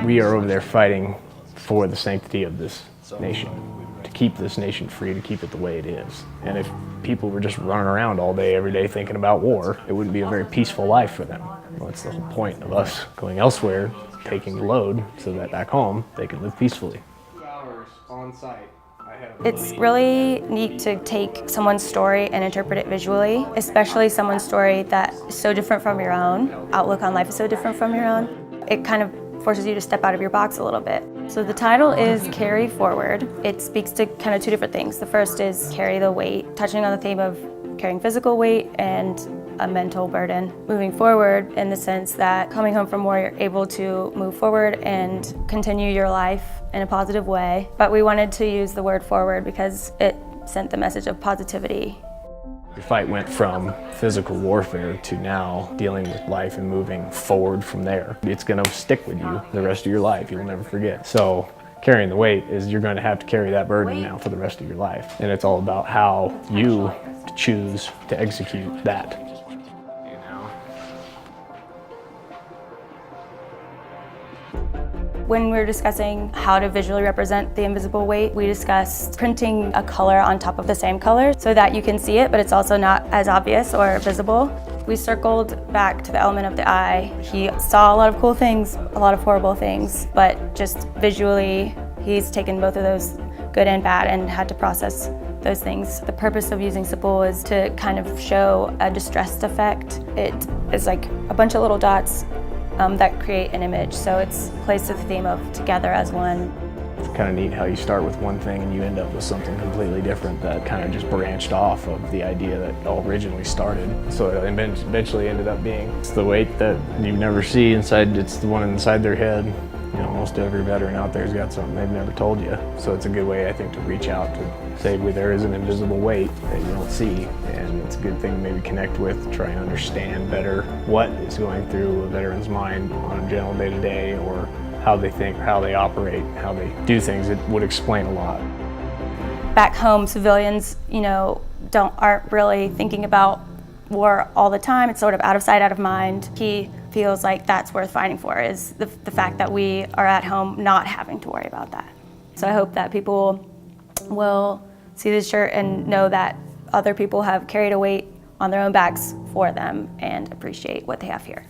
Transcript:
We are over there fighting for the sanctity of this nation, to keep this nation free, to keep it the way it is. And if people were just running around all day, every day thinking about war, it wouldn't be a very peaceful life for them. Well, that's the whole point of us going elsewhere, taking the load, so that back home they can live peacefully. 2 hours on site. It's really neat to take someone's story and interpret it visually, especially someone's story that is so different from your own. Outlook on life is so different from your own. It kind of forces you to step out of your box a little bit. So the title is Carry Forward. It speaks to kind of two different things. The first is carry the weight, touching on the theme of carrying physical weight and a mental burden. Moving forward in the sense that coming home from war, you're able to move forward and continue your life in a positive way. But we wanted to use the word forward because it sent the message of positivity. Your fight went from physical warfare to now dealing with life and moving forward from there. It's going to stick with you the rest of your life. You'll never forget. So carrying the weight is you're going to have to carry that burden now for the rest of your life. And it's all about how you choose to execute that. When we were discussing how to visually represent the invisible weight, we discussed printing a color on top of the same color so that you can see it, but it's also not as obvious or visible. We circled back to the element of the eye. He saw a lot of cool things, a lot of horrible things, but just visually, he's taken both of those, good and bad, and had to process those things. The purpose of using Sipple is to kind of show a distressed effect. It is like a bunch of little dots that create an image. So it's plays to the theme of together as one. It's kind of neat how you start with one thing and you end up with something completely different that kind of just branched off of the idea that all originally started. So it eventually ended up being, it's the weight that you never see inside, it's the one inside their head. You know, most every veteran out there's got something they've never told you. So it's a good way, I think, to reach out to say, well, there is an invisible weight that you don't see. And it's a good thing to maybe connect with, try and understand better what is going through a veteran's mind on a general day-to-day, or how they think, how they operate, how they do things. It would explain a lot. Back home, civilians, aren't really thinking about war all the time. It's sort of out of sight, out of mind. He feels like that's worth fighting for, is the fact that we are at home not having to worry about that. So I hope that people will see this shirt and know that other people have carried a weight on their own backs for them and appreciate what they have here.